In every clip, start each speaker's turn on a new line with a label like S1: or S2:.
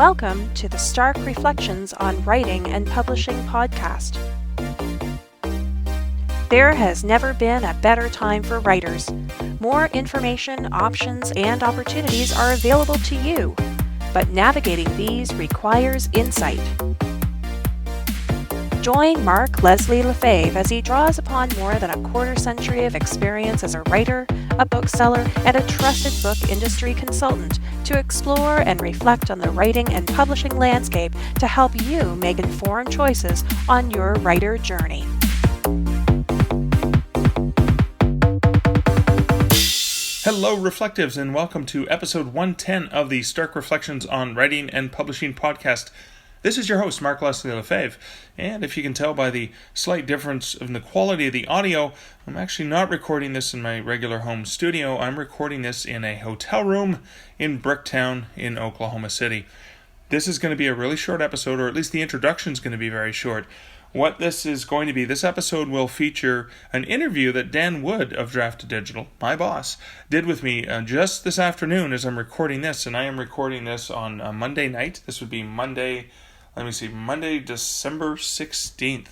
S1: Welcome to the Stark Reflections on Writing and Publishing podcast. There has never been a better time for writers. More information, options, and opportunities are available to you, but navigating these requires insight. Join Mark Leslie Lefebvre as he draws upon more than a quarter century of experience as a writer, a bookseller, and a trusted book industry consultant to explore and reflect on the writing and publishing landscape to help you make informed choices on your writer journey.
S2: Hello, Reflectives, and welcome to episode 110 of the Stark Reflections on Writing and Publishing podcast. This is your host, Mark Leslie Lefebvre, and if you can tell by the slight difference in the quality of the audio, I'm actually not recording this in my regular home studio. I'm recording this in a hotel room in Bricktown in Oklahoma City. This is going to be a really short episode, or at least the introduction is going to be very short. What this is going to be, this episode will feature an interview that Dan Wood of Draft Digital, my boss, did with me just this afternoon as I'm recording this, and I am recording this on Monday night. This would be Monday December 16th.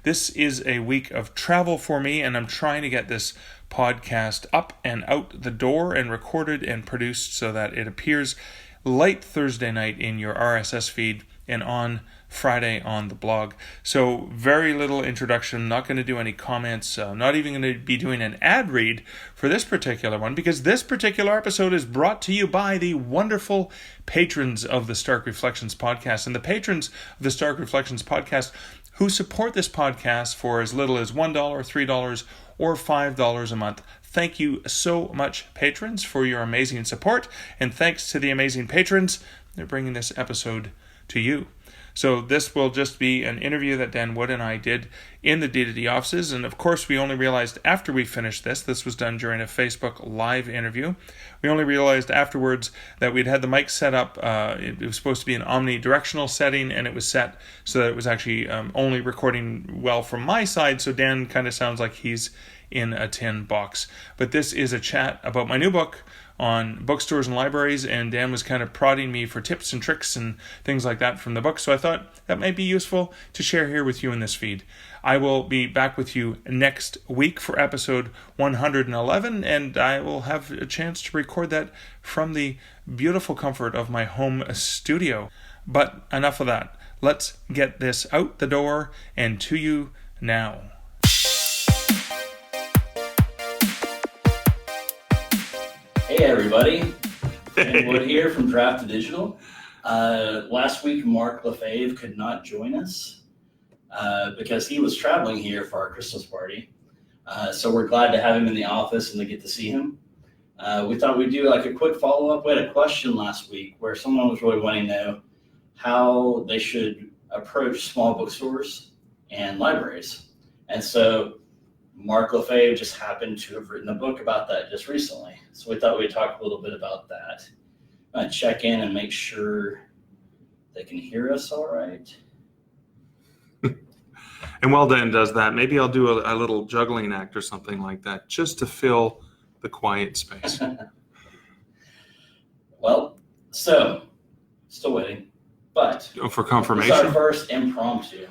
S2: This is a week of travel for me, and I'm trying to get this podcast up and out the door and recorded and produced so that it appears late Thursday night in your RSS feed and on Friday on the blog. So very little introduction, not going to do any comments, not even going to be doing an ad read for this particular one, because this particular episode is brought to you by the wonderful patrons of the Stark Reflections podcast. And the patrons of the Stark Reflections podcast who support this podcast for as little as $1, $3, or $5 a month. Thank you so much, patrons, for your amazing support. And thanks to the amazing patrons, they're bringing this episode to you. So this will just be an interview that Dan Wood and I did in the D2D offices. And of course, we only realized after we finished this was done during a Facebook Live interview. We only realized afterwards that we'd had the mic set up. It was supposed to be an omnidirectional setting, and it was set so that it was actually only recording well from my side. So Dan kind of sounds like he's in a tin box. But this is a chat about my new book on bookstores and libraries, and Dan was kind of prodding me for tips and tricks and things like that from the book, so I thought that might be useful to share here with you in this feed. I will be back with you next week for episode 111, and I will have a chance to record that from the beautiful comfort of my home studio. But enough of that. Let's get this out the door and to you now.
S3: Hey everybody, Dan Wood here from Draft Digital. Last week Mark Lefebvre could not join us because he was traveling here for our Christmas party. So we're glad to have him in the office and to get to see him. We thought we'd do like a quick follow-up. We had a question last week where someone was really wanting to know how they should approach small bookstores and libraries. And so Mark Lefebvre just happened to have written a book about that just recently. So we thought we'd talk a little bit about that. Check in and make sure they can hear us all right.
S2: And while Dan does that, maybe I'll do a little juggling act or something like that, just to fill the quiet space.
S3: Well, so, still waiting, but
S2: for confirmation.
S3: It's our first impromptu.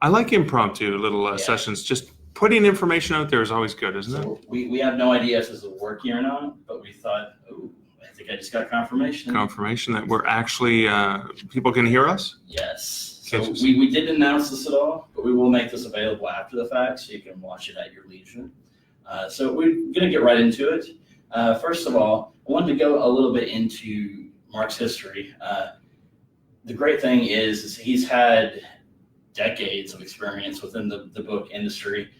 S2: I like impromptu little sessions. Just putting information out there is always good, isn't it?
S3: We have no idea if this is working or not, but we thought, I think I just got confirmation.
S2: Confirmation that we're actually, people can hear us?
S3: Yes. So we didn't announce this at all, but we will make this available after the fact so you can watch it at your leisure. So we're going to get right into it. First of all, I wanted to go a little bit into Mark's history. The great thing is he's had decades of experience within the book industry.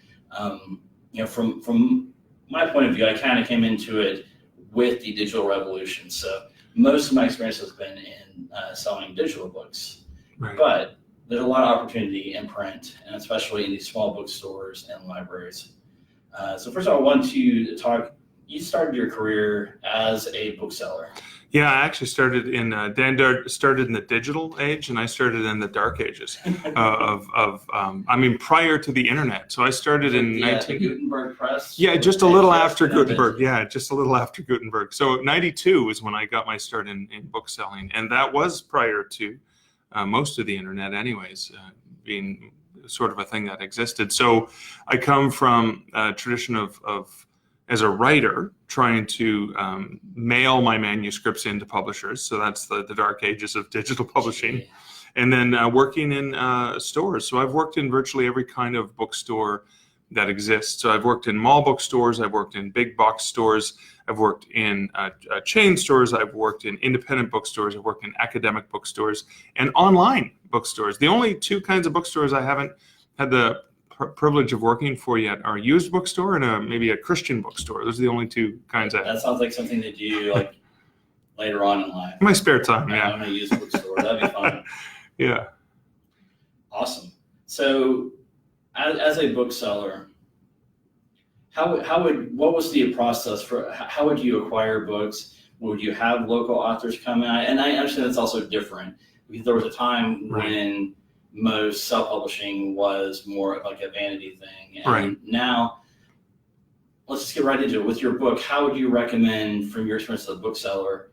S3: From my point of view, I kind of came into it with the digital revolution. So most of my experience has been in selling digital books, right. But there's a lot of opportunity in print, and especially in these small bookstores and libraries. So first of all, I want to talk, you started your career as a bookseller.
S2: Yeah, I actually started in Dan Dart started in the digital age, and I started in the dark ages prior to the internet. So I started in
S3: the Gutenberg press.
S2: Yeah, just a little after Gutenberg. Yeah, just a little after Gutenberg. So 92 is when I got my start in book selling, and that was prior to most of the internet, anyways, being sort of a thing that existed. So I come from a tradition of as a writer, trying to mail my manuscripts into publishers. So that's the dark ages of digital publishing. And then working in stores. So I've worked in virtually every kind of bookstore that exists. So I've worked in mall bookstores, I've worked in big box stores, I've worked in chain stores, I've worked in independent bookstores, I've worked in academic bookstores, and online bookstores. The only two kinds of bookstores I haven't had the privilege of working for yet are a used bookstore and maybe a Christian bookstore. Those are the only two kinds.
S3: That sounds like something that you like later on in life.
S2: In my spare time, yeah.
S3: I'm gonna use a bookstore. That'd be fun.
S2: Yeah.
S3: Awesome. So, as a bookseller, what was the process for how would you acquire books? Would you have local authors come in? And I understand that's also different because there was a time when most self-publishing was more like a vanity thing. And now, let's just get right into it. With your book, how would you recommend, from your experience as a bookseller,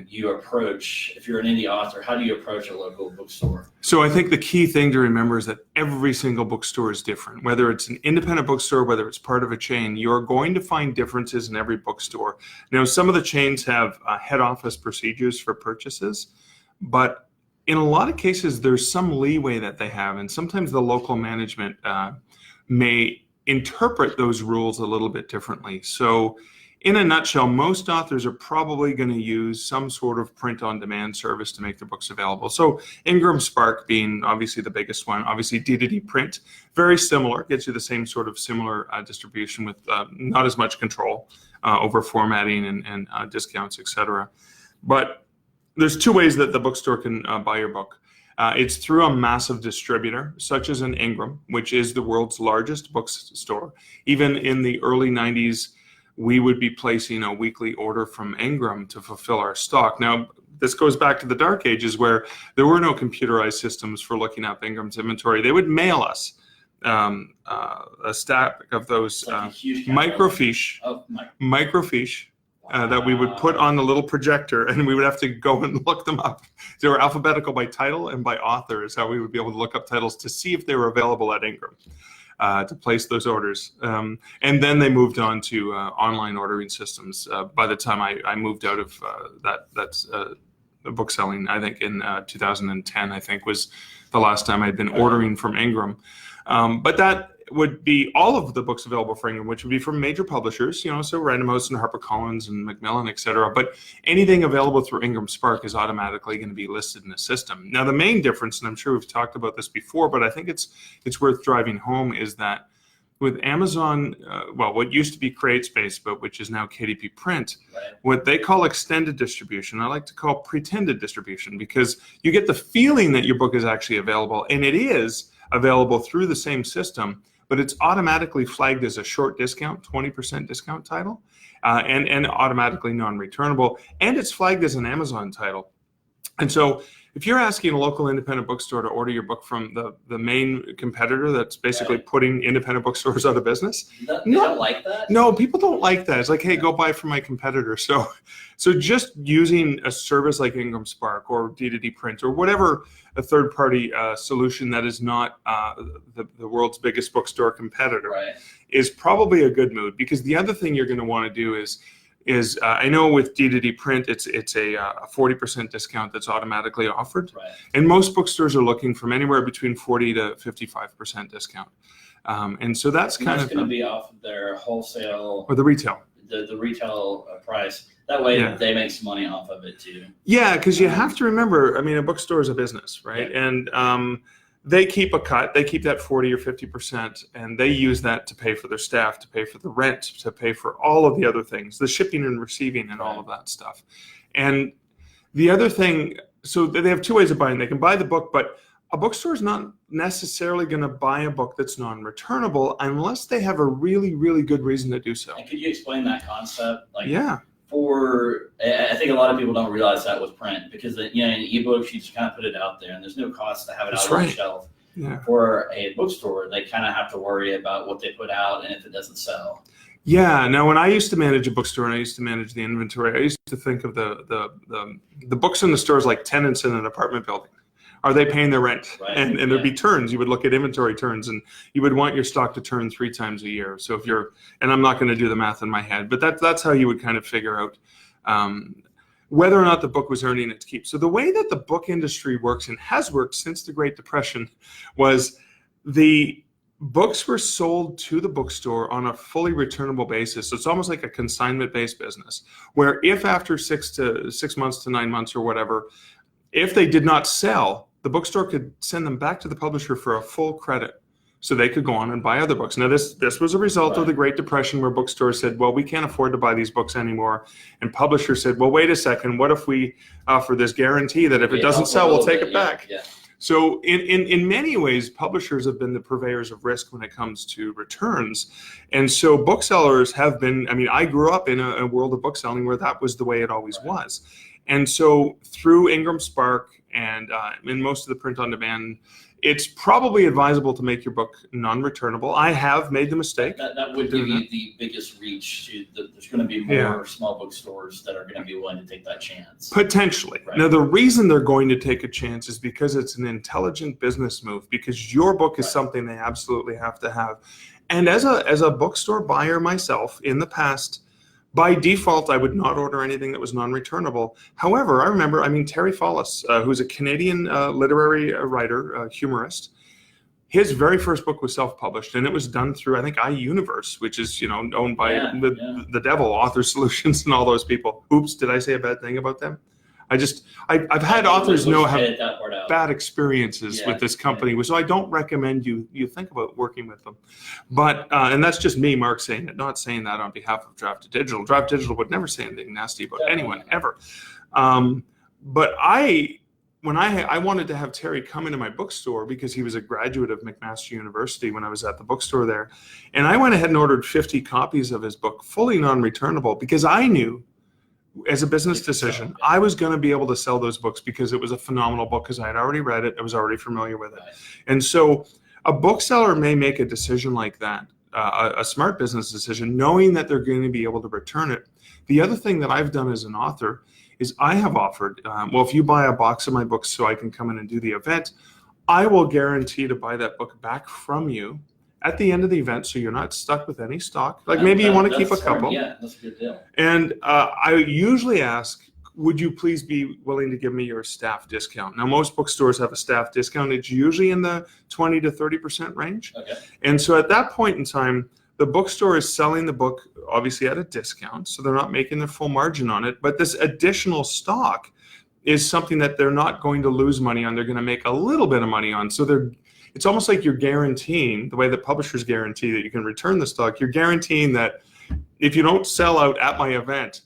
S3: you approach, if you're an indie author, how do you approach a local bookstore?
S2: So I think the key thing to remember is that every single bookstore is different. Whether it's an independent bookstore, whether it's part of a chain, you're going to find differences in every bookstore. Now, some of the chains have head office procedures for purchases, but in a lot of cases, there's some leeway that they have, and sometimes the local management may interpret those rules a little bit differently. So in a nutshell, most authors are probably going to use some sort of print-on-demand service to make their books available. So Ingram Spark being obviously the biggest one, obviously D2D Print, very similar, gets you the same sort of similar distribution with not as much control over formatting and discounts, etc. But there's two ways that the bookstore can buy your book. It's through a massive distributor, such as an Ingram, which is the world's largest bookstore. Even in the early 90s, we would be placing a weekly order from Ingram to fulfill our stock. Now, this goes back to the dark ages where there were no computerized systems for looking up Ingram's inventory. They would mail us a stack of those microfiche that we would put on the little projector, and we would have to go and look them up. They were alphabetical by title and by author is how we would be able to look up titles to see if they were available at Ingram to place those orders. And then they moved on to online ordering systems. By the time I moved out of that's book selling, I think in 2010, I think was the last time I'd been ordering from Ingram. But that would be all of the books available for Ingram, which would be from major publishers, so Random House and HarperCollins and Macmillan, et cetera. But anything available through Ingram Spark is automatically going to be listed in the system. Now, the main difference, and I'm sure we've talked about this before, but I think it's worth driving home, is that with Amazon, what used to be CreateSpace, but which is now KDP Print, what they call extended distribution, I like to call pretended distribution, because you get the feeling that your book is actually available, and it is available through the same system, but it's automatically flagged as a short discount, 20% discount title, and automatically non-returnable, and it's flagged as an Amazon title. And so if you're asking a local independent bookstore to order your book from the main competitor that's basically putting independent bookstores out of business,
S3: they don't like that?
S2: No, people don't like that. It's like, hey, go buy from my competitor. So just using a service like Ingram Spark or D2D Print or whatever, a third-party solution that is not the world's biggest bookstore competitor is probably a good move. Because the other thing you're going to want to do is I know with D2D Print, it's a 40% discount that's automatically offered. And most bookstores are looking from anywhere between 40 to 55% discount. And so that's kind of
S3: going to be off of their wholesale
S2: or the retail.
S3: The retail price. That way they make some money off of it too.
S2: Yeah, because you have to remember, a bookstore is a business, right? And they keep a cut. They keep that 40 or 50%, and they use that to pay for their staff, to pay for the rent, to pay for all of the other things, the shipping and receiving and all of that stuff. And the other thing, so they have two ways of buying. They can buy the book, but a bookstore is not necessarily going to buy a book that's non-returnable unless they have a really, really good reason to do so.
S3: And could you explain that concept? I think a lot of people don't realize that with print, because in ebooks you just kind of put it out there and there's no cost to have it out on the shelf.
S2: Yeah.
S3: For a bookstore, they kind of have to worry about what they put out and if it doesn't sell.
S2: Yeah. Now, when I used to manage a bookstore and I used to manage the inventory, I used to think of the books in the stores like tenants in an apartment building. Are they paying their rent?
S3: Right.
S2: And there'd be turns. You would look at inventory turns, and you would want your stock to turn 3 times a year. So if you're, and I'm not going to do the math in my head, but that's how you would kind of figure out whether or not the book was earning its keep. So the way that the book industry works, and has worked since the Great Depression, was the books were sold to the bookstore on a fully returnable basis. So it's almost like a consignment-based business, where if after 6 months to 9 months or whatever, if they did not sell, the bookstore could send them back to the publisher for a full credit, so they could go on and buy other books. Now, this was a result of the Great Depression, where bookstores said, well, we can't afford to buy these books anymore. And publishers said, well, wait a second, what if we offer this guarantee that if it doesn't sell, we'll take it back?
S3: Yeah.
S2: So in many ways, publishers have been the purveyors of risk when it comes to returns. And so booksellers have been, I mean, I grew up in a world of bookselling where that was the way it always was. And so through Ingram Spark and in most of the print on demand, it's probably advisable to make your book non-returnable. I have made the mistake.
S3: That would give you the biggest reach. There's going to be more small bookstores that are going to be willing to take that chance. Potentially.
S2: Right. Now, the reason they're going to take a chance is because it's an intelligent business move, because your book is something they absolutely have to have. And as a bookstore buyer myself in the past, by default, I would not order anything that was non-returnable. However, I remember, Terry Follis, who's a Canadian literary writer, humorist, his very first book was self-published, and it was done through, I think, iUniverse, which is, owned by the devil, Author Solutions, and all those people. Oops, did I say a bad thing about them? I've had authors have bad experiences with this company, so I don't recommend you think about working with them. But and that's just me, Mark, saying it, not saying that on behalf of Draft Digital. Draft Digital would never say anything nasty about anyone ever. But when I wanted to have Terry come into my bookstore, because he was a graduate of McMaster University when I was at the bookstore there, and I went ahead and ordered 50 copies of his book, fully non-returnable, because I knew, as a business decision, I was going to be able to sell those books because it was a phenomenal book, because I had already read it. I was already familiar with it. And so a bookseller may make a decision like that, a smart business decision, knowing that they're going to be able to return it. The other thing that I've done as an author is I have offered, well, if you buy a box of my books so I can come in and do the event, I will guarantee to buy that book back from you at the end of the event, so you're not stuck with any stock. Like maybe you want to keep a couple.
S3: Yeah, that's a good deal.
S2: And I usually ask, would you please be willing to give me your staff discount? Now, most bookstores have a staff discount. It's usually in the 20 to 30% range.
S3: Okay.
S2: And so at that point in time, the bookstore is selling the book obviously at a discount, so they're not making their full margin on it. But this additional stock is something that they're not going to lose money on. They're going to make a little bit of money on. So it's almost like you're guaranteeing, the way that publishers guarantee that you can return the stock, you're guaranteeing that if you don't sell out at my event,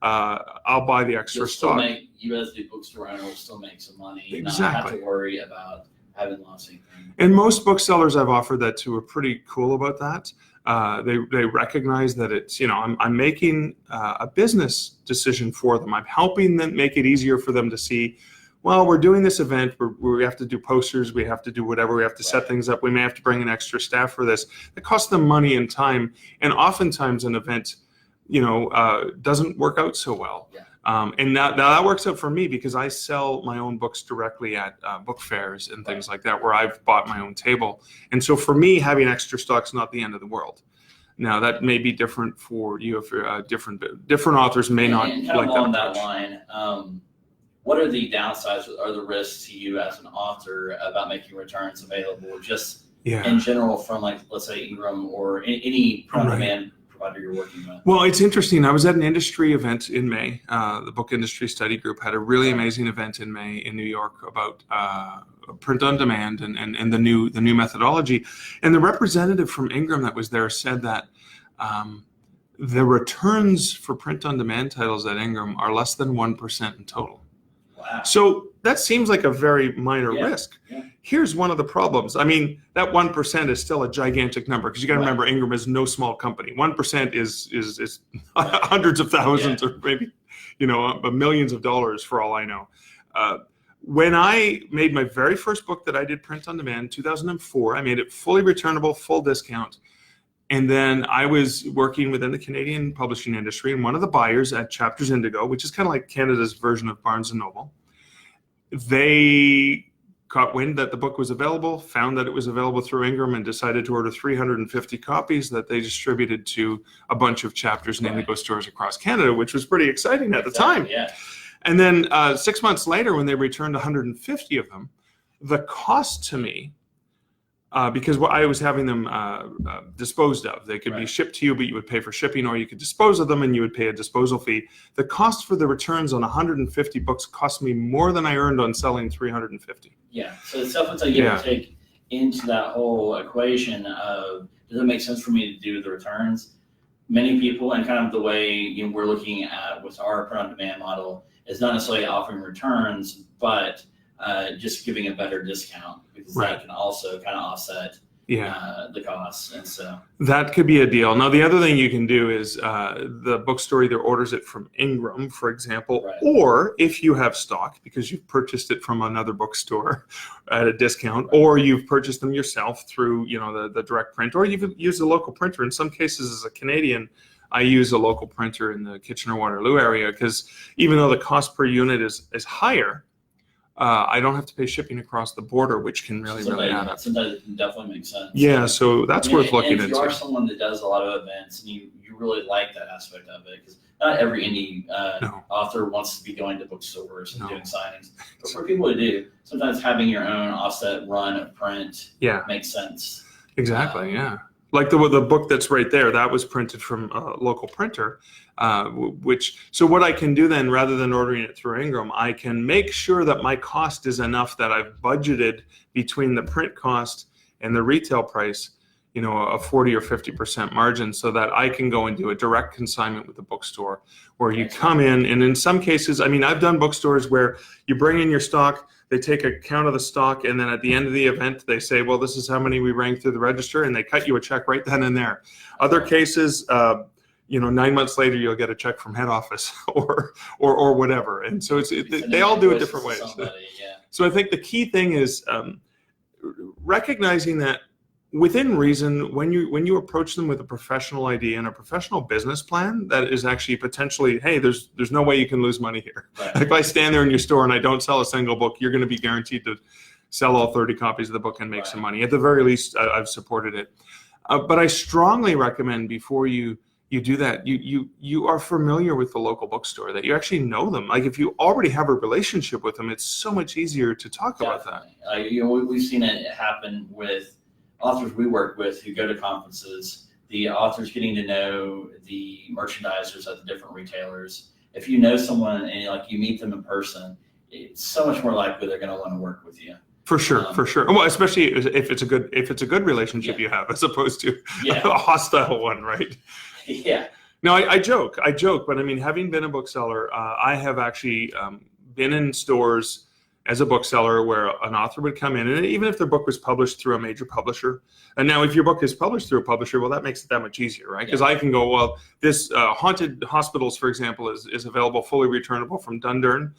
S2: I'll buy the extra stock.
S3: You as the bookstore owner will still make some money.
S2: Exactly.
S3: Not have to worry about having lost anything.
S2: And most booksellers I've offered that to are pretty cool about that. They recognize that it's, I'm making a business decision for them. I'm helping them make it easier for them to see, well, we're doing this event, we have to do posters, we have to do whatever, we have to set things up, we may have to bring in extra staff for this. It costs them money and time, and oftentimes an event, doesn't work out so well.
S3: Yeah.
S2: And now that works out for me, because I sell my own books directly at book fairs and things like that, where I've bought my own table. And so for me, having extra stock's not the end of the world. Now, that may be different for you if you're different authors may not
S3: and
S2: like that.
S3: Along that line, what are the downsides or the risks to you as an author about making returns available, just in general, from, like, let's say Ingram or any print-on-demand provider you're working with? Well,
S2: it's interesting. I was at an industry event in May. The Book Industry Study Group had a really amazing event in May in New York about print on demand and the new methodology. And the representative from Ingram that was there said that the returns for print on demand titles at Ingram are less than 1% in total.
S3: Wow.
S2: So that seems like a very minor risk.
S3: Yeah.
S2: here's one of the problems. I mean, that 1% is still a gigantic number, because you got to remember Ingram is no small company. 1% is hundreds of thousands, or maybe, millions of dollars for all I know. When I made my very first book that I did print on demand, 2004, I made it fully returnable, full discount. And then I was working within the Canadian publishing industry, and one of the buyers at Chapters Indigo, which is kind of like Canada's version of Barnes & Noble, they caught wind that the book was available, found that it was available through Ingram, and decided to order 350 copies that they distributed to a bunch of Chapters and Indigo stores across Canada, which was pretty exciting at the time.
S3: Yeah.
S2: And then 6 months later, when they returned 150 of them, the cost to me, because I was having them disposed of. They could be shipped to you, but you would pay for shipping, or you could dispose of them and you would pay a disposal fee. The cost for the returns on 150 books cost me more than I earned on selling 350.
S3: Yeah, so it's something you have to take into that whole equation of, does it make sense for me to do the returns? Many people, and kind of the way we're looking at with our print-on-demand model, is not necessarily offering returns, but just giving a better discount, because that can also kind of offset the costs. And so
S2: that could be a deal. Now, the other thing you can do is the bookstore either orders it from Ingram, for example, or if you have stock, because you've purchased it from another bookstore at a discount, or you've purchased them yourself through the direct print, or you've used a local printer. In some cases, as a Canadian, I use a local printer in the Kitchener-Waterloo area, because even though the cost per unit is higher, I don't have to pay shipping across the border, which can really add up.
S3: Sometimes it can definitely make sense.
S2: Yeah, so that's worth looking into.
S3: If you are someone that does a lot of events and you really like that aspect of it, because not every indie author wants to be going to bookstores and doing signings. But for people who do, sometimes having your own offset run of print makes sense.
S2: Exactly, Like the book that's right there, that was printed from a local printer, so what I can do then, rather than ordering it through Ingram, I can make sure that my cost is enough that I've budgeted between the print cost and the retail price, a 40 or 50% margin, so that I can go and do a direct consignment with the bookstore, where you come in, and in some cases, I've done bookstores where you bring in your stock, they take a count of the stock, and then at the end of the event, they say, well, this is how many we rang through the register, and they cut you a check right then and there. Other cases, 9 months later, you'll get a check from head office or whatever. And so they all do it different ways. So I think the key thing is recognizing that within reason, when you approach them with a professional idea and a professional business plan, that is actually potentially, hey, there's no way you can lose money here. If I stand there in your store and I don't sell a single book, you're going to be guaranteed to sell all 30 copies of the book and make some money. At the very least, I've supported it. But I strongly recommend, before you do that, you are familiar with the local bookstore, that you actually know them. Like, if you already have a relationship with them, it's so much easier to talk about that.
S3: We've seen it happen with authors we work with who go to conferences, the authors getting to know the merchandisers at the different retailers. If you know someone and you meet them in person, it's so much more likely they're going to want to work with you. For sure.
S2: Well, especially if it's a good relationship you have, as opposed to a hostile one, right?
S3: Yeah.
S2: No, I joke, but having been a bookseller, I have actually been in stores as a bookseller where an author would come in, and even if their book was published through a major publisher, and now if your book is published through a publisher, well, that makes it that much easier, right? Because I can go, well, this Haunted Hospitals, for example, is available fully returnable from Dundurn,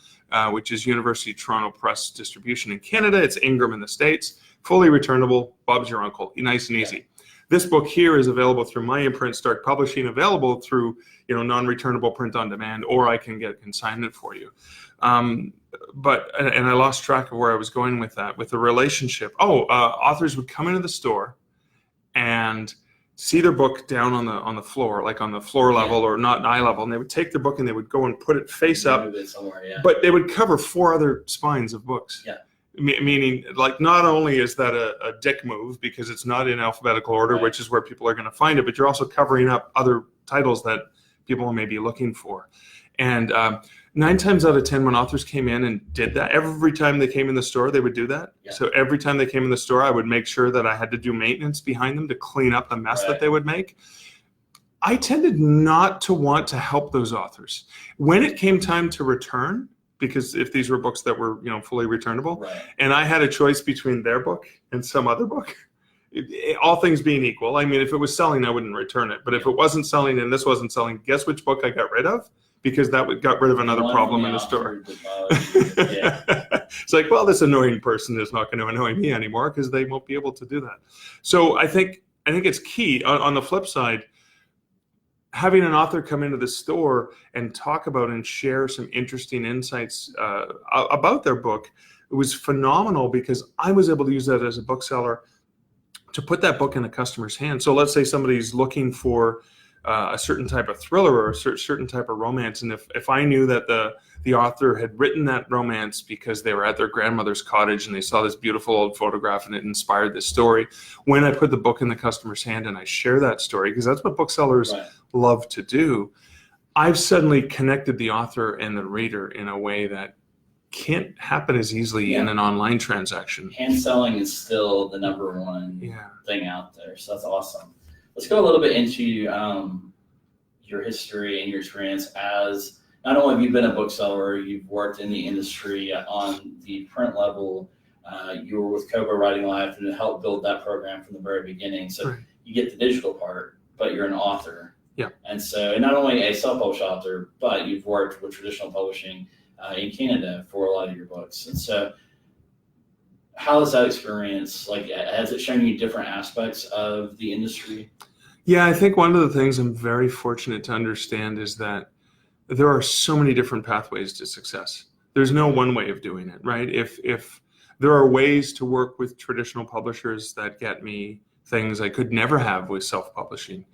S2: which is University of Toronto Press distribution in Canada. It's Ingram in the States, fully returnable. Bob's your uncle, nice and easy. This book here is available through my imprint, Stark Publishing, available through non-returnable print on demand, or I can get consignment for you. But I lost track of where I was going with that, with the relationship. Authors would come into the store and see their book down on the floor, like on the floor level or not eye level, and they would take their book and they would go and put it face up, but they would cover 4 other spines of books. Meaning, not only is that a dick move, because it's not in alphabetical order, which is where people are going to find it, but you're also covering up other titles that people may be looking for. And 9 times out of 10, when authors came in and did that, every time they came in the store, they would do that. So every time they came in the store, I would make sure that I had to do maintenance behind them to clean up the mess that they would make. I tended not to want to help those authors. When it came time to return, because if these were books that were, fully returnable,
S3: Right.
S2: and I had a choice between their book and some other book, all things being equal, I mean, if it was selling, I wouldn't return it. But if it wasn't selling and this wasn't selling, guess which book I got rid of? Because that got rid of another problem in the store.
S3: Yeah.
S2: It's like, well, this annoying person is not going to annoy me anymore because they won't be able to do that. So I think it's key. On the flip side, having an author come into the store and talk about and share some interesting insights about their book, it was phenomenal because I was able to use that as a bookseller to put that book in a customer's hand. So let's say somebody's looking for a certain type of thriller or a certain type of romance, and if I knew that the author had written that romance because they were at their grandmother's cottage and they saw this beautiful old photograph and it inspired this story, when I put the book in the customer's hand and I share that story, because that's what booksellers love to do, I've suddenly connected the author and the reader in a way that can't happen as easily in an online transaction.
S3: Hand selling is still the number one thing out there, so that's awesome. Let's go a little bit into your history and your experience as, not only have you been a bookseller, you've worked in the industry on the print level, you were with Cobra Writing Life and helped build that program from the very beginning. So you get the digital part, but you're an author.
S2: Yeah.
S3: And so not only a self-published author, but you've worked with traditional publishing in Canada for a lot of your books. And so how has that experience, has it shown you different aspects of the industry?
S2: Yeah, I think one of the things I'm very fortunate to understand is that there are so many different pathways to success. There's no one way of doing it, right? If there are ways to work with traditional publishers that get me things I could never have with self-publishing.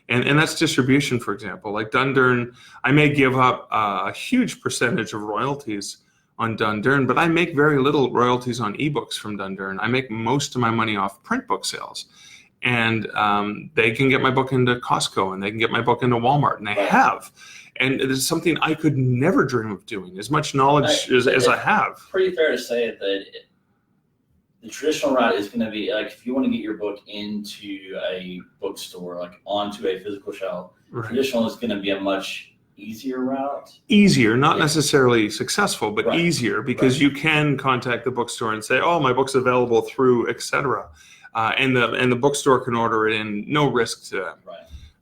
S2: And that's distribution, for example. Like Dundurn, I may give up a huge percentage of royalties on Dundurn, but I make very little royalties on ebooks from Dundurn. I make most of my money off print book sales. And they can get my book into Costco and they can get my book into Walmart, and they have. And it is something I could never dream of doing, as much knowledge as I have.
S3: Pretty fair to say that the traditional route is going to be, if you want to get your book into a bookstore, onto a physical shelf, traditional is going to be a much easier route.
S2: Easier, not necessarily successful, but easier, because you can contact the bookstore and say, oh, my book's available through, etc. And the bookstore can order it in, no risk to them.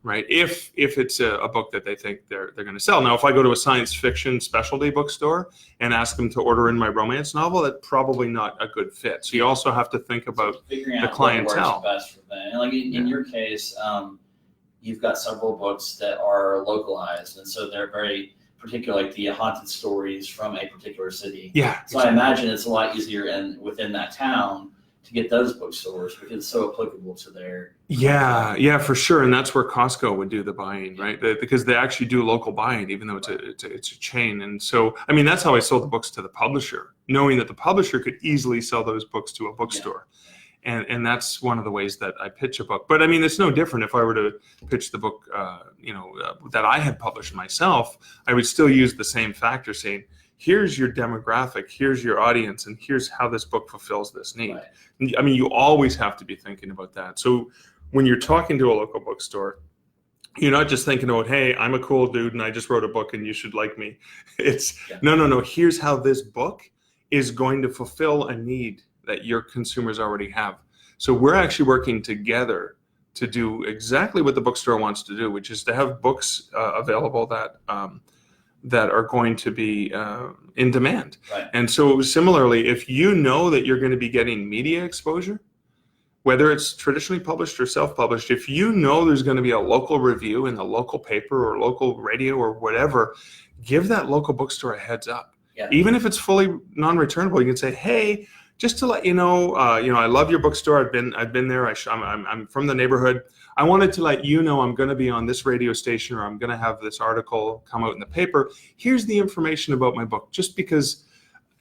S2: Right? If it's a book that they think they're going to sell. Now, if I go to a science fiction specialty bookstore and ask them to order in my romance novel, that's probably not a good fit. So you also have to think about
S3: figuring
S2: the
S3: out
S2: clientele.
S3: What works best for them. And in your case, you've got several books that are localized, and so they're very particular, like the haunted stories from a particular city.
S2: Yeah.
S3: So I imagine it's a lot easier within that town to get those bookstores because it's so applicable to their.
S2: Yeah, for sure. And that's where Costco would do the buying, right? Because they actually do local buying, even though it's a chain. And so, I mean, that's how I sold the books to the publisher, knowing that the publisher could easily sell those books to a bookstore. And that's one of the ways that I pitch a book. But I mean, it's no different if I were to pitch the book, that I had published myself. I would still use the same factor, saying, here's your demographic, here's your audience, and here's how this book fulfills this need. I mean, you always have to be thinking about that. So when you're talking to a local bookstore, you're not just thinking about, hey, I'm a cool dude and I just wrote a book and you should like me. It's no. Here's how this book is going to fulfill a need that your consumers already have. So we're actually working together to do exactly what the bookstore wants to do, which is to have books available that are going to be in demand. And so similarly, if you know that you're going to be getting media exposure, whether it's traditionally published or self-published, if you know there's going to be a local review in the local paper or local radio or whatever, give that local bookstore a heads up. Even if it's fully non-returnable, you can say, hey, just to let you know, I love your bookstore. I've been there. I'm from the neighborhood. I wanted to let you know I'm going to be on this radio station, or I'm going to have this article come out in the paper. Here's the information about my book. Just because,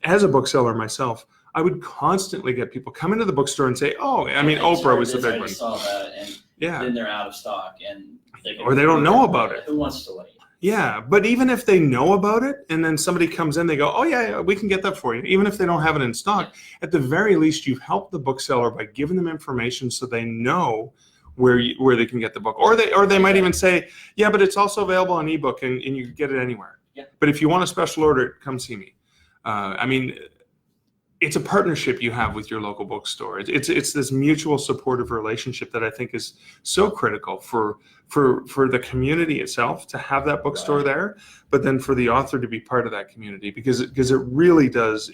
S2: as a bookseller myself, I would constantly get people come into the bookstore and say, "Oh, I mean, Oprah was the big one." I
S3: saw that, and then they're out of stock, and they
S2: don't know about it.
S3: Who wants to wait?
S2: Yeah, but even if they know about it and then somebody comes in, they go, oh, yeah, we can get that for you. Even if they don't have it in stock, at the very least, you've helped the bookseller by giving them information so they know where they can get the book. Or they might even say, yeah, but it's also available on ebook and you can get it anywhere. But if you want a special order, come see me. I mean, it's a partnership you have with your local bookstore. It's this mutual supportive relationship that I think is so critical for the community itself to have that bookstore
S3: Right.
S2: there, but then for the author to be part of that community, because it really does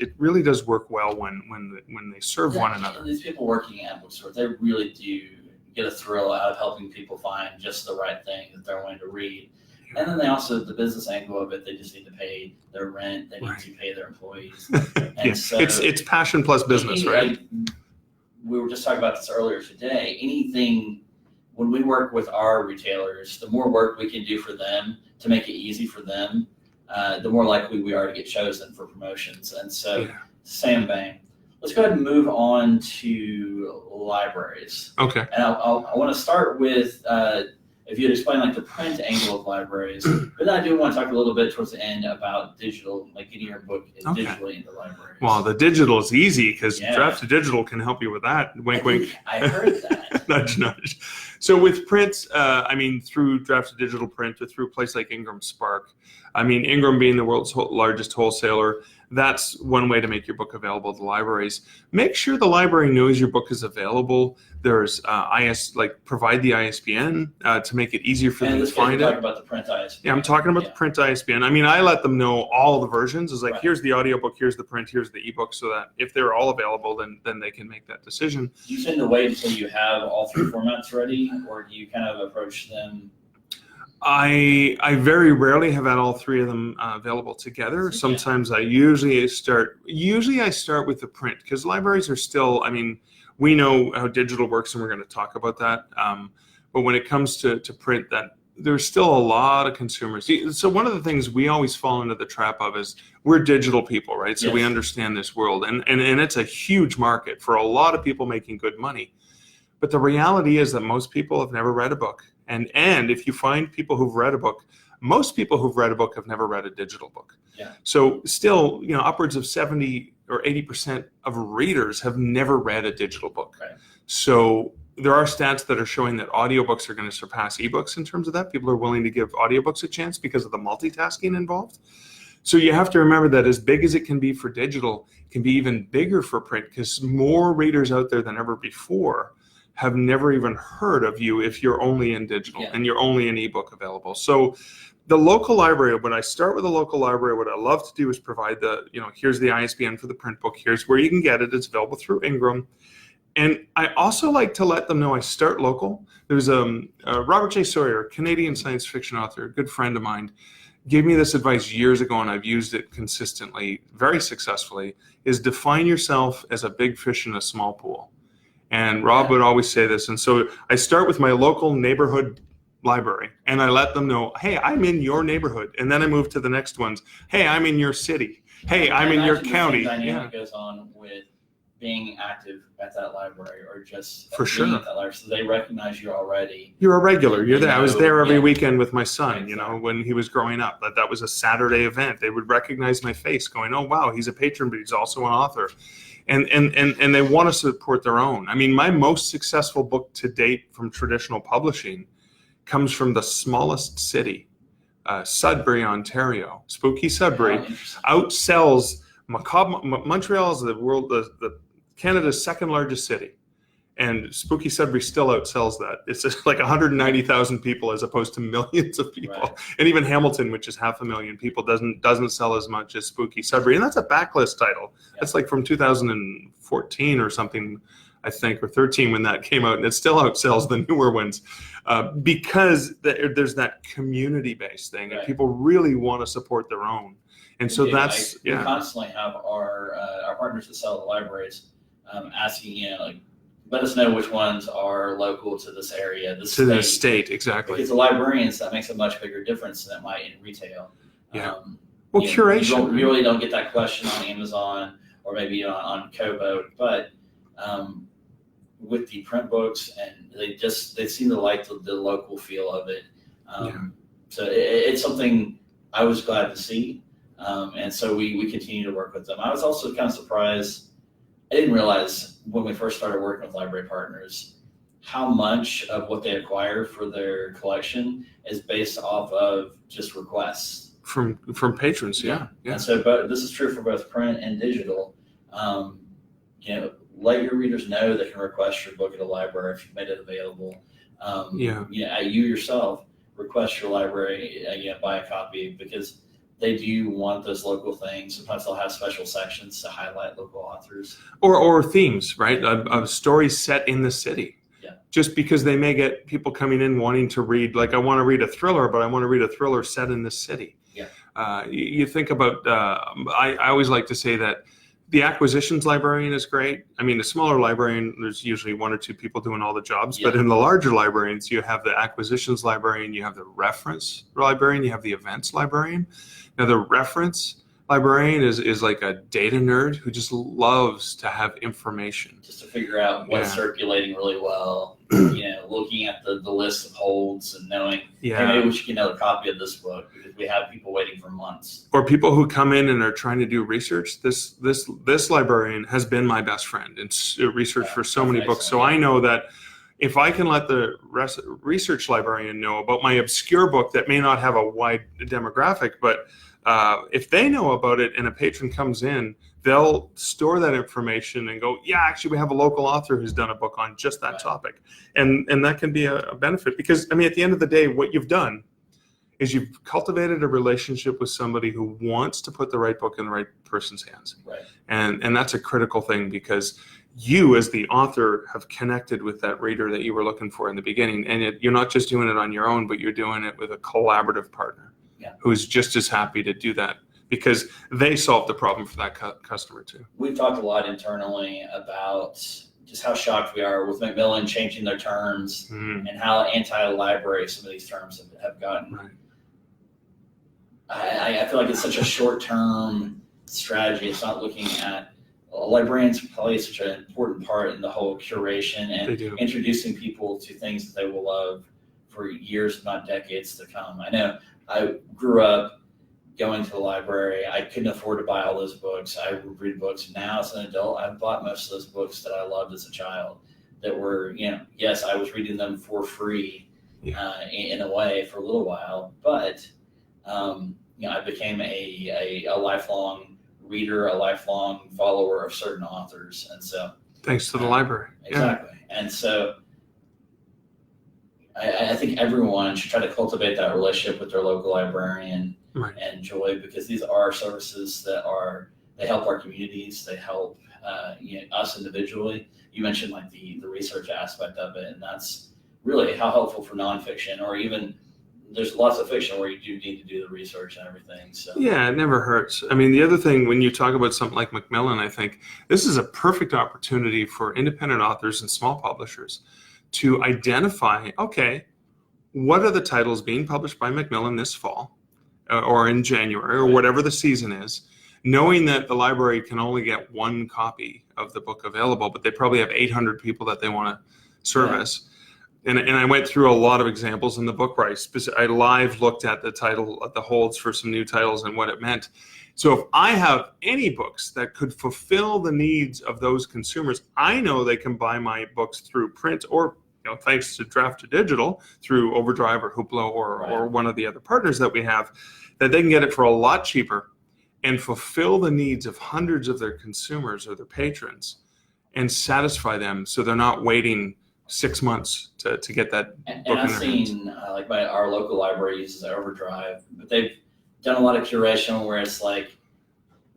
S2: work well when they serve one another.
S3: These people working at bookstores, they really do get a thrill out of helping people find just the right thing that they're wanting to read. And then they also, the business angle of it, they just need to pay their rent, they need to pay their employees. And
S2: Yeah.
S3: so
S2: It's passion plus business, right?
S3: like, we were just talking about this earlier today. Anything, when we work with our retailers, the more work we can do for them to make it easy for them, the more likely we are to get chosen for promotions. And so, same vein. Let's go ahead and move on to libraries.
S2: Okay.
S3: And I want to start with, if you'd explain like the print angle of libraries, but then I do want to talk a little bit towards the end about digital, like getting your book digitally into libraries.
S2: Well, the digital is easy because Draft to Digital can help you with that. Wink, wink.
S3: I heard that.
S2: Nudge, nudge. So with print, I mean, through Draft to Digital print or through a place like Ingram Spark, I mean, Ingram being the world's largest wholesaler, that's one way to make your book available to libraries. Make sure the library knows your book is available. There's provide the ISBN to make it easier for them to find it.
S3: Talking about the print ISBN.
S2: Yeah, I'm talking about the print ISBN. I mean, I let them know all the versions. It's like, here's the audiobook, here's the print, here's the ebook, so that if they're all available, then they can make that decision.
S3: Do you tend to wait until you have all three formats ready, or do you kind of approach them?
S2: I very rarely have had all three of them available together. Sometimes I usually start with the print, because libraries are still, I mean, we know how digital works and we're going to talk about that. But when it comes to print, that there's still a lot of consumers. So one of the things we always fall into the trap of is we're digital people, right? So we understand this world, and it's a huge market for a lot of people making good money. But the reality is that most people have never read a book. And if you find people who've read a book, most people who've read a book have never read a digital book. Yeah. So still, upwards of 70 or 80% of readers have never read a digital book. Right. So there are stats that are showing that audiobooks are going to surpass ebooks in terms of that. People are willing to give audiobooks a chance because of the multitasking involved. So you have to remember that as big as it can be for digital, it can be even bigger for print, because more readers out there than ever before have never even heard of you if you're only in digital and you're only an ebook available. So the local library, when I start with a local library, what I love to do is provide here's the ISBN for the print book, here's where you can get it, it's available through Ingram. And I also like to let them know I start local. There's Robert J. Sawyer, Canadian science fiction author, a good friend of mine, gave me this advice years ago, and I've used it consistently, very successfully, is define yourself as a big fish in a small pool. And Rob would always say this. And so I start with my local neighborhood library, and I let them know, hey, I'm in your neighborhood. And then I move to the next ones. Hey, I'm in your city. Hey, I'm in your county.
S3: The dynamic goes on with being active at that library, or just
S2: for
S3: being at that library. So they recognize you already.
S2: You're a regular. You're there. I was there every weekend with my son, when he was growing up. That was a Saturday event. They would recognize my face going, oh, wow, he's a patron, but he's also an author. And they want to support their own. I mean, my most successful book to date from traditional publishing comes from the smallest city, Sudbury, Ontario. Spooky Sudbury outsells Montreal is the Canada's second largest city, and Spooky Sudbury still outsells that. It's just like 190,000 people as opposed to millions of people. Right. And even Hamilton, which is 500,000 people, doesn't sell as much as Spooky Sudbury, and that's a backlist title. Yeah. That's like from 2014 or something, I think, or 13 when that came out, and it still outsells the newer ones because there's that community-based thing, and people really want to support their own. And so that's
S3: we constantly have our partners that sell the libraries asking, let us know which ones are local to this area,
S2: the state, exactly.
S3: Because the librarians, that makes a much bigger difference than it might in retail.
S2: Yeah. Curation.
S3: You really don't get that question on Amazon or maybe on Kobo, but with the print books, and they seem to like the local feel of it. So it's something I was glad to see. And so we continue to work with them. I was also kind of surprised. I didn't realize when we first started working with library partners how much of what they acquire for their collection is based off of just requests.
S2: from patrons. Yeah.
S3: And so, but this is true for both print and digital. Let your readers know they can request your book at a library if you've made it available. You yourself request your library, buy a copy, because they do want those local things. Sometimes they'll have special sections to highlight local authors.
S2: Or themes, right? A story set in the city.
S3: Yeah.
S2: Just because they may get people coming in wanting to read, like, I want to read a thriller, but I want to read a thriller set in the city.
S3: Yeah.
S2: You think about, I always like to say that the acquisitions librarian is great. I mean, the smaller librarian, there's usually one or two people doing all the jobs, but in the larger librarians, you have the acquisitions librarian, you have the reference librarian, you have the events librarian. Now, the reference librarian is like a data nerd who just loves to have information.
S3: Just to figure out what's circulating really well, looking at the list of holds and knowing, hey, maybe we should get another copy of this book because we have people waiting for months.
S2: Or people who come in and are trying to do research. This librarian has been my best friend in research for so many books. So I know that if I can let the research librarian know about my obscure book that may not have a wide demographic, but if they know about it and a patron comes in, they'll store that information and go, yeah, actually, we have a local author who's done a book on just that topic. And that can be a benefit because, I mean, at the end of the day, what you've done is you've cultivated a relationship with somebody who wants to put the right book in the right person's hands.
S3: Right.
S2: And that's a critical thing because you as the author have connected with that reader that you were looking for in the beginning. And you're not just doing it on your own, but you're doing it with a collaborative partner who's just as happy to do that because they solved the problem for that customer too.
S3: We've talked a lot internally about just how shocked we are with Macmillan changing their terms and how anti-library some of these terms have gotten.
S2: Right.
S3: I feel like it's such a short-term strategy. It's not looking at librarians play such an important part in the whole curation and introducing people to things that they will love for years, if not decades to come. I know I grew up going to the library. I couldn't afford to buy all those books. I would read books. Now as an adult, I've bought most of those books that I loved as a child that were, yes, I was reading them for free in a way for a little while, but I became a lifelong reader, a lifelong follower of certain authors. And so
S2: thanks to the library.
S3: Exactly. And so I think everyone should try to cultivate that relationship with their local librarian and enjoy, because these are services that they help our communities. They help us individually. You mentioned like the research aspect of it, and that's really how helpful for nonfiction, or even there's lots of fiction where you do need to do the research and everything. So
S2: yeah, it never hurts. I mean, the other thing when you talk about something like Macmillan, I think this is a perfect opportunity for independent authors and small publishers to identify, okay, what are the titles being published by Macmillan this fall or in January or whatever the season is, knowing that the library can only get one copy of the book available, but they probably have 800 people that they want to service. And I went through a lot of examples in the book where I live looked at the title, at the holds for some new titles and what it meant. So if I have any books that could fulfill the needs of those consumers, I know they can buy my books through print or, thanks to Draft to Digital, through Overdrive or Hoopla or one of the other partners that we have, that they can get it for a lot cheaper and fulfill the needs of hundreds of their consumers or their patrons and satisfy them so they're not waiting 6 months to get that book in their hands.
S3: And I've seen, our local library uses Overdrive, but they've done a lot of curation where it's like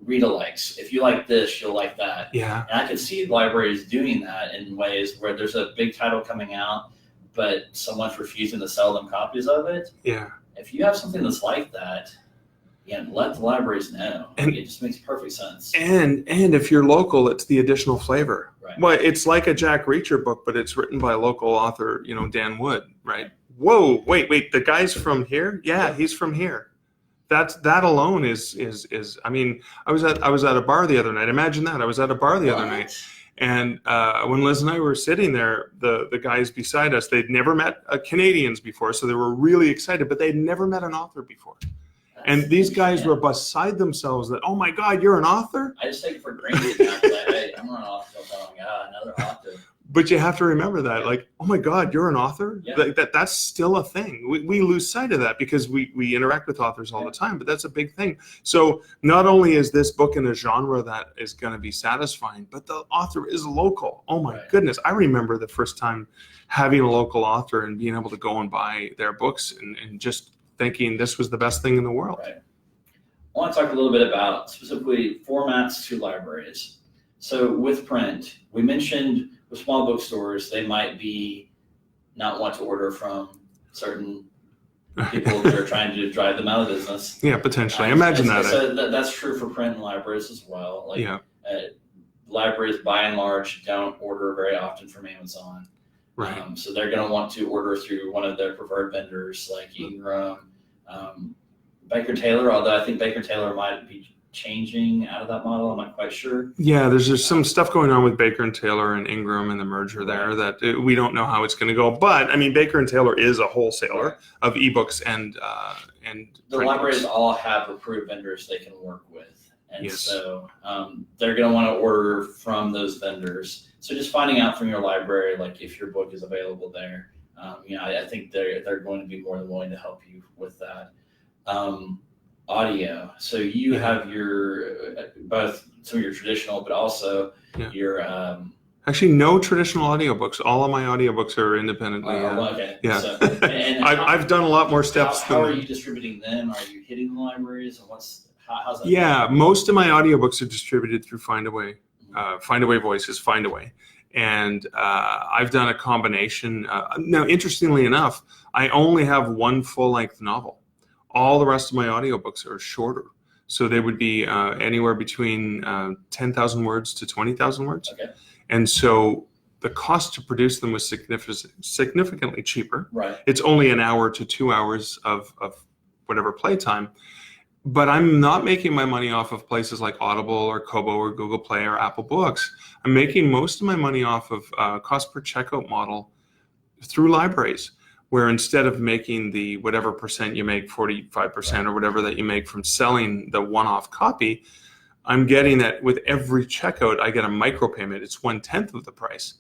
S3: read-alikes. If you like this, you'll like that.
S2: Yeah.
S3: And I could see libraries doing that in ways where there's a big title coming out, but someone's refusing to sell them copies of it.
S2: Yeah.
S3: If you have something that's like that, let the libraries know. And it just makes perfect sense.
S2: And if you're local, it's the additional flavor.
S3: Right.
S2: Well, it's like a Jack Reacher book, but it's written by a local author, Dan Wood, right? Whoa, wait, the guy's from here? Yeah, he's from here. That alone is I mean, I was at a bar the other night. Imagine that. I was at a bar the other night. And when Liz and I were sitting there, the guys beside us, they'd never met Canadians before, so they were really excited, but they'd never met an author before. And these guys were beside themselves that, oh my God, you're an author?
S3: I just take it for granted now. I'm an author. Oh my God, another author.
S2: But you have to remember that, like, oh my God, you're an author?
S3: Yeah.
S2: That's still a thing. We lose sight of that because we interact with authors all the time, but that's a big thing. So not only is this book in a genre that is going to be satisfying, but the author is local. Oh my goodness. I remember the first time having a local author and being able to go and buy their books and just thinking this was the best thing in the world.
S3: Right. I want to talk a little bit about specifically formats to libraries. So with print, we mentioned with small bookstores, they might not want to order from certain people that are trying to drive them out of business.
S2: Yeah, potentially. Imagine that.
S3: So that's true for print and libraries as well. Like, libraries, by and large, don't order very often from Amazon.
S2: Right.
S3: So they're going to want to order through one of their preferred vendors, like Ingram, Baker Taylor. Although I think Baker Taylor might be changing out of that model. I'm not quite sure.
S2: Yeah, there's some stuff going on with Baker and Taylor and Ingram and the merger there that we don't know how it's going to go. But I mean, Baker and Taylor is a wholesaler of ebooks and
S3: the libraries all have approved vendors they can work with, and so they're going to want to order from those vendors. So just finding out from your library, like if your book is available there, I think they're going to be more than willing to help you with that. Audio. So you have your both some of your traditional, but also your
S2: actually no traditional audiobooks. All of my audiobooks are independently.
S3: Okay.
S2: Yeah.
S3: So, and
S2: I've done a lot more steps.
S3: How are you distributing them? Are you hitting the libraries, and how's that?
S2: Yeah, most of my audiobooks are distributed through Findaway. Findaway Voices, Findaway. And I've done a combination. Now, interestingly enough, I only have one full-length novel. All the rest of my audiobooks are shorter. So they would be anywhere between 10,000 words to 20,000 words.
S3: Okay.
S2: And so the cost to produce them was significantly cheaper.
S3: Right.
S2: It's only an hour to 2 hours of whatever playtime. But I'm not making my money off of places like Audible or Kobo or Google Play or Apple Books. I'm making most of my money off of cost per checkout model through libraries, where instead of making the whatever percent you make, 45% or whatever that you make from selling the one-off copy, I'm getting that with every checkout, I get a micropayment. It's 1/10 of the price.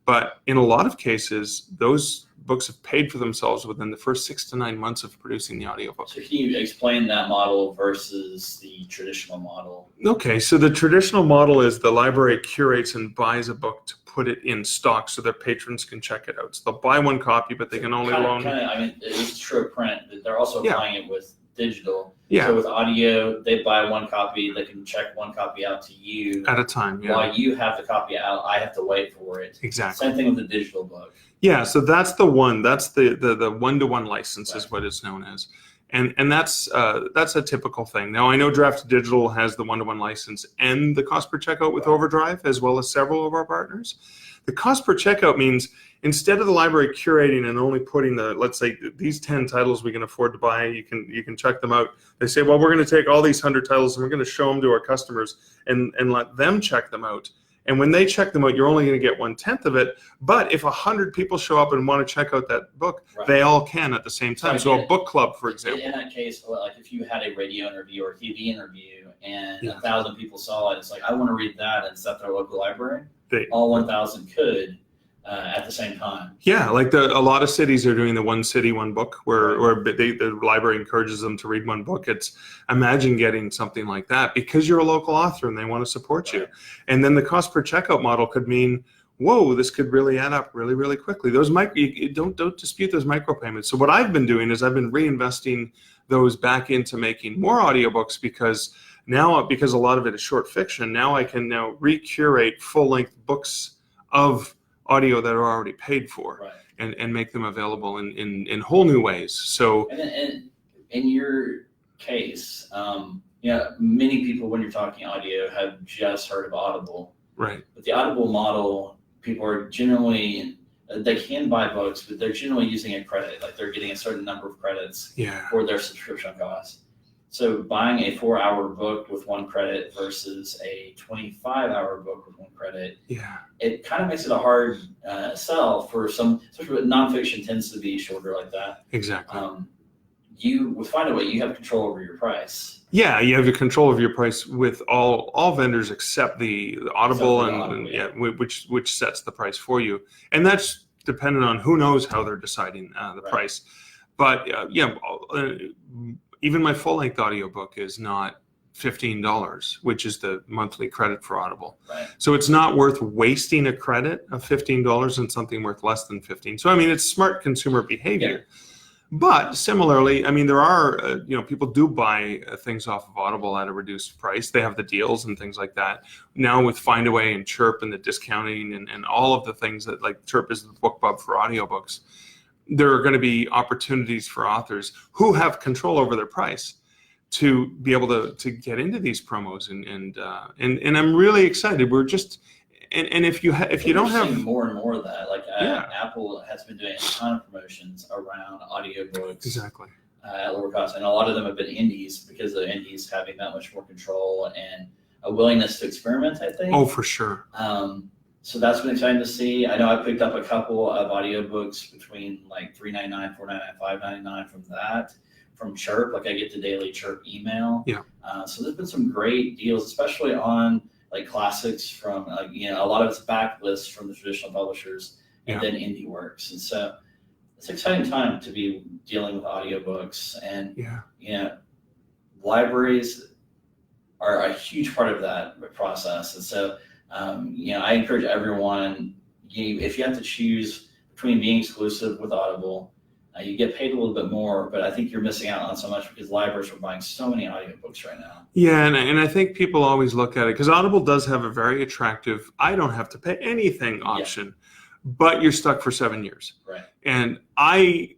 S2: But in a lot of cases, those books have paid for themselves within the first 6 to 9 months of producing the audiobook.
S3: So can you explain that model versus the traditional model?
S2: Okay, so the traditional model is the library curates and buys a book to put it in stock so their patrons can check it out. So they'll buy one copy, but they can only loan.
S3: I mean, it's true of print, but they're also applying it with digital.
S2: Yeah.
S3: So with audio, they buy one copy, they can check one copy out to you
S2: At a time, yeah.
S3: While you have the copy out, I have to wait for it.
S2: Exactly.
S3: Same thing with the digital book.
S2: Yeah, so that's the one. That's the one-to-one license is what it's known as. And that's a typical thing. Now, I know Draft Digital has the one-to-one license and the cost per checkout with Overdrive, as well as several of our partners. The cost per checkout means instead of the library curating and only putting let's say these 10 titles we can afford to buy, you can check them out. They say, well, we're going to take all these 100 titles and we're going to show them to our customers and let them check them out. And when they check them out, you're only going to get 1/10 of it. But if 100 people show up and want to check out that book, they all can at the same time. So a book club, for example.
S3: In that case, like if you had a radio interview or TV interview and 1,000 people saw it, it's like, I want to read that and set their local library. All 1,000 could at the same time.
S2: Yeah, like a lot of cities are doing the one city, one book, where the library encourages them to read one book. Imagine getting something like that because you're a local author and they want to support you. And then the cost per checkout model could mean, whoa, this could really add up really, really quickly. Those don't dispute those micropayments. So what I've been doing is I've been reinvesting those back into making more audiobooks because a lot of it is short fiction, now I can recurate full-length books of audio that are already paid for and make them available in whole new ways. So
S3: and in your case, many people when you're talking audio have just heard of Audible.
S2: Right.
S3: But the Audible model, people are generally, they can buy books, but they're generally using a credit, like they're getting a certain number of credits for their subscription costs. So buying a 4-hour book with 1 credit versus a 25-hour book with 1 credit, it kind of makes it a hard sell for some, especially nonfiction tends to be shorter like that.
S2: Exactly.
S3: With Findaway, you have control over your price.
S2: Yeah, you have your control of your price with all vendors except the Audible,
S3: Except for the
S2: and,
S3: Audible,
S2: yeah, which sets the price for you, and that's dependent on who knows how they're deciding the
S3: Right.
S2: price. But even my full length audiobook is not $15, which is the monthly credit for Audible.
S3: Right.
S2: So it's not worth wasting a credit of $15 on something worth less than 15. So I mean, it's smart consumer behavior.
S3: Yeah.
S2: But similarly, I mean, there are, people do buy things off of Audible at a reduced price. They have the deals and things like that. Now with Findaway and Chirp and the discounting and all of the things that, like Chirp is the BookBub for audiobooks, there are going to be opportunities for authors who have control over their price to be able to get into these promos. And I'm really excited. We're just, and if you don't have
S3: more and more of that, like
S2: Yeah.
S3: Apple has been doing a ton of promotions around audiobooks
S2: exactly.
S3: at lower cost, and a lot of them have been indies because the indies having that much more control and a willingness to experiment, I think.
S2: Oh, for sure.
S3: So that's been exciting to see. I know I picked up a couple of audiobooks between like $3.99, $4.99, $5.99 from Chirp. Like I get the daily Chirp email.
S2: Yeah.
S3: So there's been some great deals, especially on like classics from a lot of it's backlists from the traditional publishers and then indie works. And so it's an exciting time to be dealing with audiobooks, and libraries are a huge part of that process. And so I encourage everyone, if you have to choose between being exclusive with Audible, you get paid a little bit more, but I think you're missing out on so much because libraries are buying so many audiobooks right now.
S2: Yeah, and I think people always look at it because Audible does have a very attractive, I don't have to pay anything option, but you're stuck for 7 years.
S3: Right.
S2: And I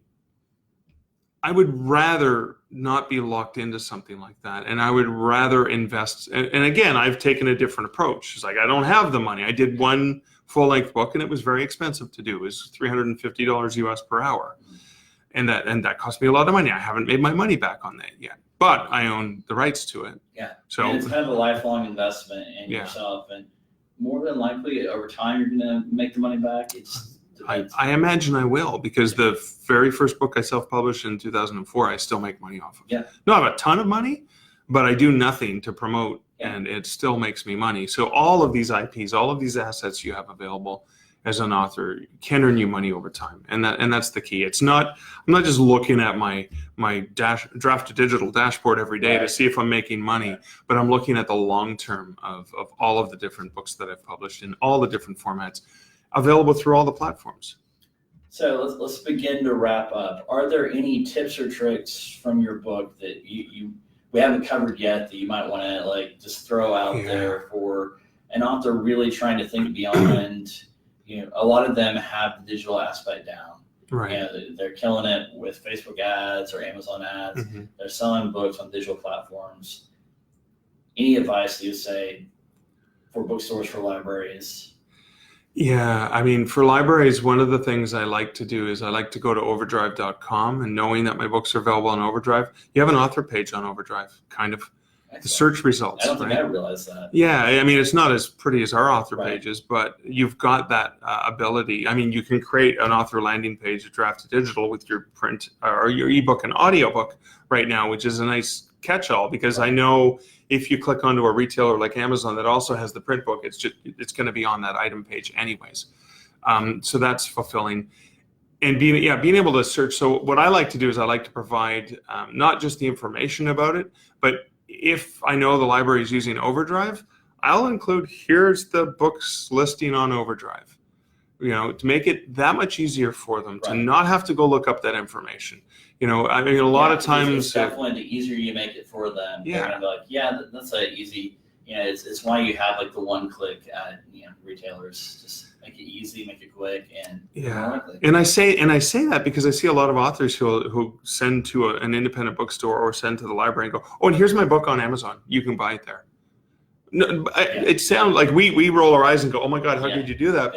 S2: would rather not be locked into something like that. And I would rather invest. And again, I've taken a different approach. It's like, I don't have the money. I did one full length book and it was very expensive to do. It was $350 US per hour. And that cost me a lot of money. I haven't made my money back on that yet, but I own the rights to it.
S3: Yeah.
S2: So
S3: and it's kind of a lifelong investment in yourself, and more than likely over time you're going to make the money back.
S2: I imagine I will, because the very first book I self-published in 2004, I still make money off of.
S3: Yeah.
S2: Not a ton of money, but I do nothing to promote, and it still makes me money. So all of these IPs, all of these assets you have available as an author can earn you money over time, and that's the key. I'm not just looking at my draft to digital dashboard every day to see if I'm making money, but I'm looking at the long term of all of the different books that I've published in all the different formats available through all the platforms.
S3: So let's begin to wrap up. Are there any tips or tricks from your book that we haven't covered yet that you might want to just throw out there for an author really trying to think beyond? A lot of them have the digital aspect down.
S2: Right.
S3: They're killing it with Facebook ads or Amazon ads. Mm-hmm. They're selling books on digital platforms. Any advice you say for bookstores, for libraries?
S2: Yeah, I mean, for libraries, one of the things I like to do is I like to go to overdrive.com, and knowing that my books are available on Overdrive, you have an author page on Overdrive, kind of. Excellent. The search results.
S3: I don't think I realized that.
S2: Yeah, I mean, it's not as pretty as our author pages, but you've got that ability. I mean, you can create an author landing page at Draft to Digital with your print or your ebook and audiobook right now, which is a nice catch-all, because I know if you click onto a retailer like Amazon that also has the print book, it's going to be on that item page anyways. So that's fulfilling. And being able to search. So what I like to do is I like to provide not just the information about it, but if I know the library is using Overdrive, I'll include, here's the book's listing on Overdrive, to make it that much easier for them to not have to go look up that information. I mean, a lot of times,
S3: it's definitely the easier you make it for them, they're going to be like, that's an easy, it's why you have the one click at, retailers. Just make it easy, make it quick, and
S2: and I say that because I see a lot of authors who send to an independent bookstore or send to the library and go, oh, and here's my book on Amazon, you can buy it there. No, it sounds like we roll our eyes and go, oh my God, how could you do that?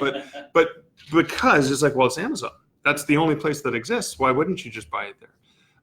S2: But because it's like, well, it's Amazon. That's the only place that exists. Why wouldn't you just buy it there?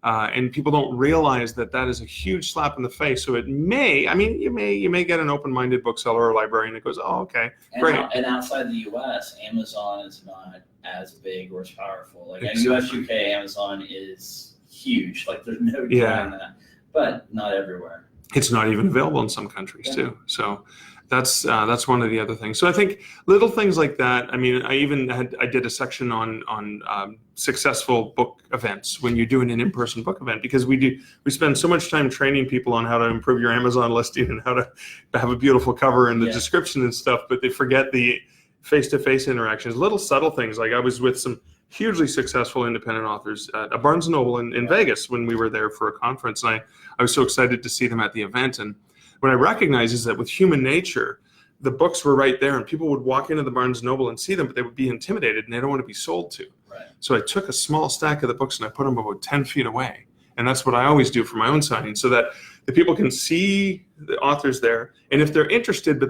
S2: And people don't realize that is a huge slap in the face. So you may get an open-minded bookseller or librarian that goes, oh, okay, great.
S3: And outside the U.S., Amazon is not as big or as powerful. Like
S2: exactly.
S3: U.S., U.K., Amazon is huge. Like there's no denying that, but not everywhere.
S2: it's not even available in some countries too. So that's one of the other things. So I think little things like that. I mean, I did a section on successful book events when you're doing an in-person book event, because we spend so much time training people on how to improve your Amazon listing and how to have a beautiful cover and the description and stuff, but they forget the face-to-face interactions, little subtle things. Like I was with some hugely successful independent authors at a Barnes & Noble in Vegas when we were there for a conference, and I was so excited to see them at the event. And what I recognized is that with human nature, the books were right there, and people would walk into the Barnes & Noble and see them, but they would be intimidated and they don't want to be sold to.
S3: Right.
S2: So I took a small stack of the books and I put them about 10 feet away. And that's what I always do for my own signing, so that the people can see the authors there. And if they're interested,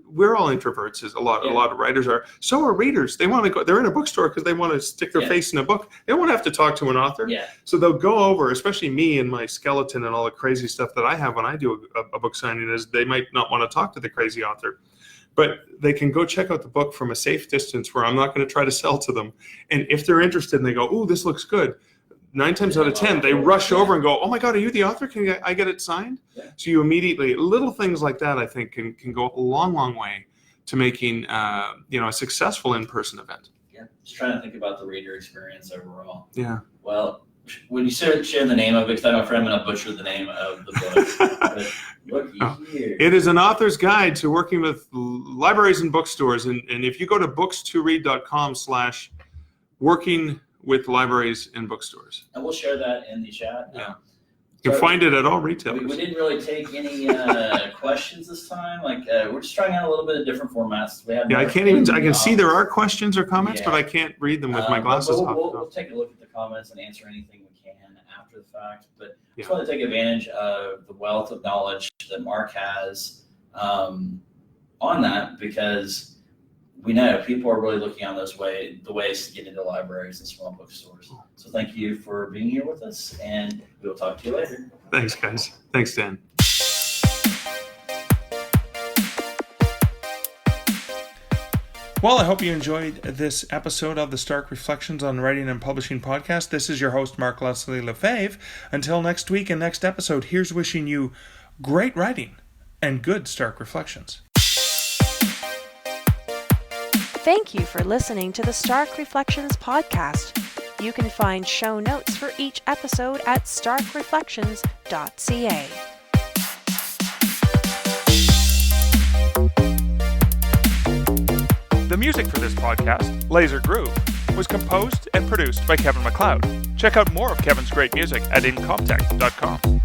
S2: we're all introverts, as a lot of writers are. So are readers. They want to go. They're in a bookstore because they want to stick their face in a book. They don't want to have to talk to an author.
S3: Yeah.
S2: So they'll go over, especially me and my skeleton and all the crazy stuff that I have when I do a book signing, is they might not want to talk to the crazy author, but they can go check out the book from a safe distance where I'm not going to try to sell to them. And if they're interested and they go, "Ooh, this looks good," 9 times out of 10, they rush over and go, "Oh my God, are you the author? Can I get it signed?" Yeah. So you immediately, little things like that, I think, can go a long, long way to making a successful in-person event.
S3: Yeah, just trying to think about the reader experience overall.
S2: Yeah.
S3: Well, when you share the name of it, because I'm afraid I'm going to butcher the name of the book. But look here.
S2: It is an author's guide to working with libraries and bookstores. And if you go to books2read.com/working with libraries and bookstores.
S3: And we'll share that in the chat.
S2: Yeah. You can find it at all retailers.
S3: We didn't really take any questions this time. We're just trying out a little bit of different formats.
S2: I can see there are questions or comments, but I can't read them with my glasses off.
S3: We'll take a look at the comments and answer anything we can after the fact. But just want to take advantage of the wealth of knowledge that Mark has on that, because we know people are really looking on the ways to get into libraries and small bookstores. So thank you for being here with us, and we'll talk to you later.
S2: Thanks, guys. Thanks, Dan. Well, I hope you enjoyed this episode of the Stark Reflections on Writing and Publishing podcast. This is your host, Mark Leslie Lefebvre. Until next week and next episode, here's wishing you great writing and good Stark Reflections.
S1: Thank you for listening to the Stark Reflections podcast. You can find show notes for each episode at starkreflections.ca.
S2: The music for this podcast, Laser Groove, was composed and produced by Kevin MacLeod. Check out more of Kevin's great music at incomptech.com.